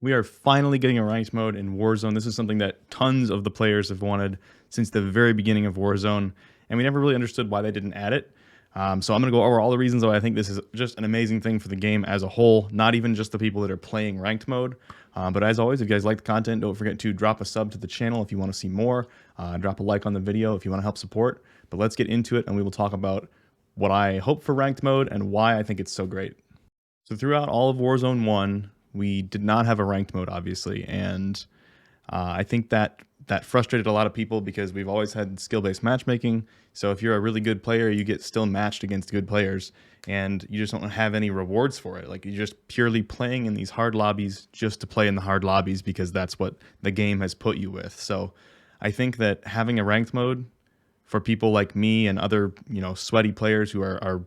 We are finally getting a ranked mode in Warzone. This is something that tons of the players have wanted since the very beginning of Warzone, and we never really understood why they didn't add it. So I'm going to go over all the reasons why I think this is just an amazing thing for the game as a whole, not even just the people that are playing ranked mode. But as always, if you guys like the content, don't forget to drop a sub to the channel if you want to see more. Drop a like on the video if you want to help support. But let's get into it, and we will talk about what I hope for ranked mode and why I think it's so great. So throughout all of Warzone 1, we did not have a ranked mode, obviously, and I think that frustrated a lot of people because we've always had skill-based matchmaking. So if you're a really good player, you get still matched against good players, and you just don't have any rewards for it. Like, you're just purely playing in these hard lobbies just to play in the hard lobbies because that's what the game has put you with. So I think that having a ranked mode for people like me and other, sweaty players who are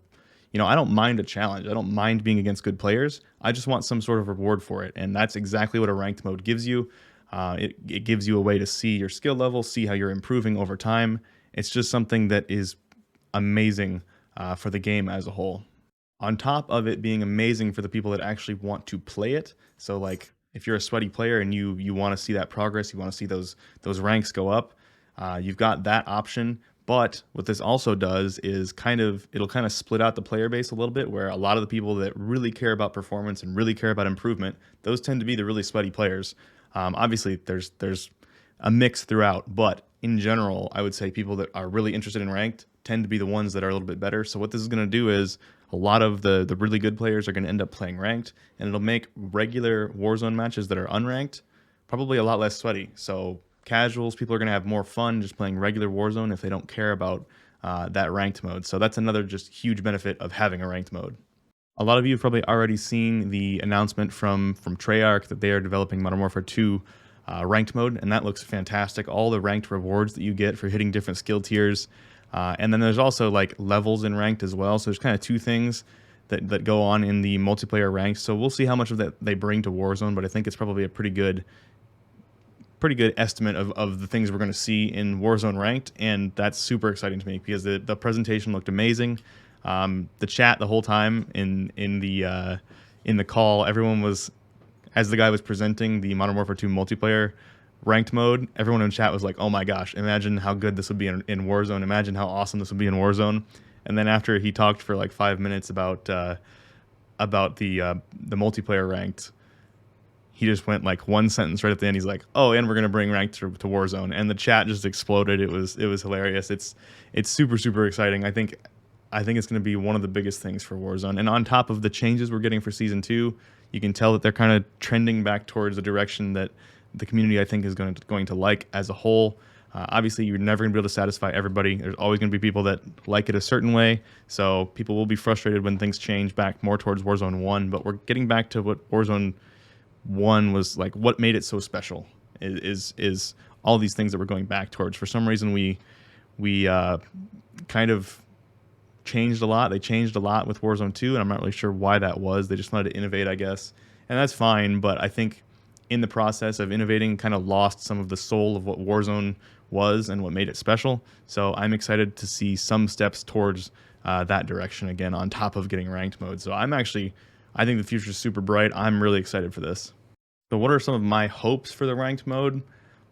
I don't mind a challenge. I don't mind being against good players. I just want some sort of reward for it. And that's exactly what a ranked mode gives you. It gives you a way to see your skill level, see how you're improving over time. It's just something that is amazing for the game as a whole. On top of it being amazing for the people that actually want to play it. So like if you're a sweaty player and you want to see that progress, you want to see those ranks go up, you've got that option. But what this also does is it'll kind of split out the player base a little bit, where a lot of the people that really care about performance and really care about improvement, those tend to be the really sweaty players. Obviously, there's a mix throughout, but in general, I would say people that are really interested in ranked tend to be the ones that are a little bit better. So what this is going to do is a lot of the really good players are going to end up playing ranked, and it'll make regular Warzone matches that are unranked probably a lot less sweaty. So casuals, people are going to have more fun just playing regular Warzone if they don't care about that ranked mode. So that's another just huge benefit of having a ranked mode. A lot of you have probably already seen the announcement from Treyarch that they are developing Modern Warfare 2 ranked mode, and that looks fantastic. All the ranked rewards that you get for hitting different skill tiers. And then there's also like levels in ranked as well. So there's kind of two things that go on in the multiplayer ranked. So we'll see how much of that they bring to Warzone, but I think it's probably a pretty good estimate of the things we're going to see in Warzone ranked, and that's super exciting to me because the presentation looked amazing. The chat the whole time in the call, everyone was, as the guy was presenting the Modern Warfare 2 multiplayer ranked mode, everyone in chat was like, "Oh my gosh, imagine how good this would be in Warzone! Imagine how awesome this would be in Warzone!" And then after he talked for like 5 minutes about the multiplayer ranked, he just went like one sentence right at the end. He's like, "Oh, and we're gonna bring ranked to Warzone," and the chat just exploded. It was hilarious. It's super exciting. I think it's gonna be one of the biggest things for Warzone. And on top of the changes we're getting for Season 2, you can tell that they're kind of trending back towards the direction that the community, I think, is going to like as a whole. Obviously, you're never going to be able to satisfy everybody. There's always going to be people that like it a certain way, so people will be frustrated when things change back more towards Warzone 1, but we're getting back to what Warzone 1 was like. What made it so special is all these things that we're going back towards. For some reason, we kind of changed a lot. They changed a lot with Warzone 2, and I'm not really sure why that was. They just wanted to innovate, I guess, and that's fine, but I think in the process of innovating, kind of lost some of the soul of what Warzone was and what made it special. So I'm excited to see some steps towards that direction again, on top of getting ranked mode. So I think the future is super bright. I'm really excited for this. So what are some of my hopes for the ranked mode?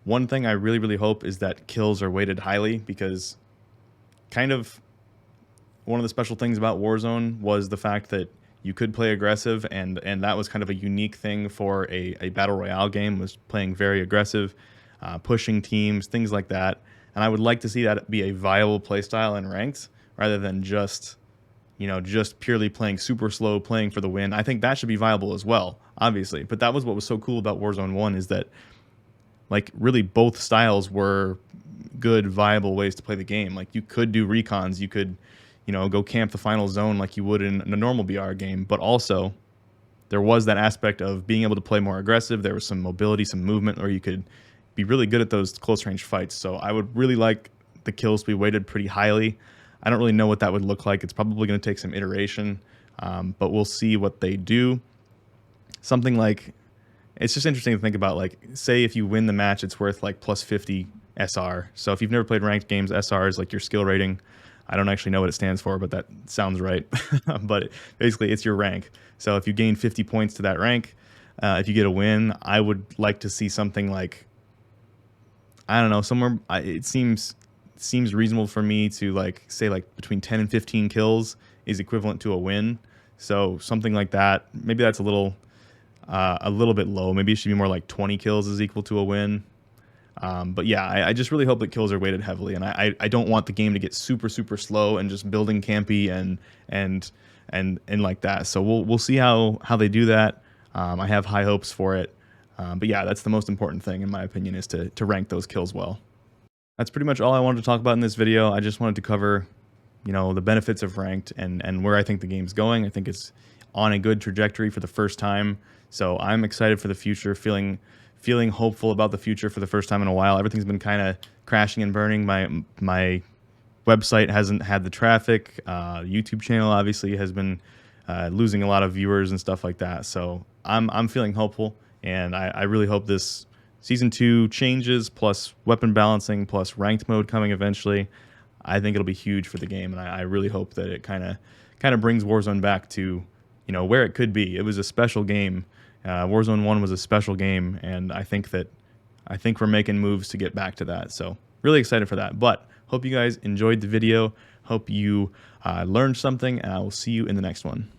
One thing I really hope is that kills are weighted highly, because kind of one of the special things about Warzone was the fact that you could play aggressive, and that was kind of a unique thing for a battle royale game, was playing very aggressive, pushing teams, things like that. And I would like to see that be a viable playstyle in ranked, rather than just purely playing super slow, playing for the win. I think that should be viable as well, obviously. But that was what was so cool about Warzone 1, is that like really both styles were good, viable ways to play the game. Like you could do recons, you could go camp the final zone like you would in a normal BR game, but also there was that aspect of being able to play more aggressive. There was some mobility, some movement, or you could be really good at those close range fights. So I would really like the kills to be weighted pretty highly. I don't really know what that would look like. It's probably going to take some iteration, but we'll see what they do. Something like, it's just interesting to think about, like, say if you win the match, it's worth like plus 50 SR. So if you've never played ranked games, SR is like your skill rating. I don't actually know what it stands for, but that sounds right. But basically, it's your rank. So if you gain 50 points to that rank, if you get a win. I would like to see something like, I don't know, somewhere. It seems reasonable for me to like say like between 10 and 15 kills is equivalent to a win. So something like that. Maybe that's a little bit low. Maybe it should be more like 20 kills is equal to a win. But yeah, I just really hope that kills are weighted heavily, and I don't want the game to get super slow and just building campy and like that. So we'll see how they do that. I have high hopes for it. But yeah, that's the most important thing in my opinion, is to rank those kills well. That's pretty much all I wanted to talk about in this video. I just wanted to cover, you know, the benefits of ranked and where I think the game's going. I think it's on a good trajectory for the first time. So I'm excited for the future, feeling hopeful about the future for the first time in a while. Everything's been kind of crashing and burning. My website hasn't had the traffic. YouTube channel obviously has been losing a lot of viewers and stuff like that. So I'm feeling hopeful, and I really hope this Season 2 changes, plus weapon balancing, plus ranked mode coming eventually. I think it'll be huge for the game, and I really hope that it kind of brings Warzone back to, you know, where it could be. It was a special game. Warzone 1 was a special game, and I think we're making moves to get back to that. So really excited for that. But hope you guys enjoyed the video. Hope you learned something, and I will see you in the next one.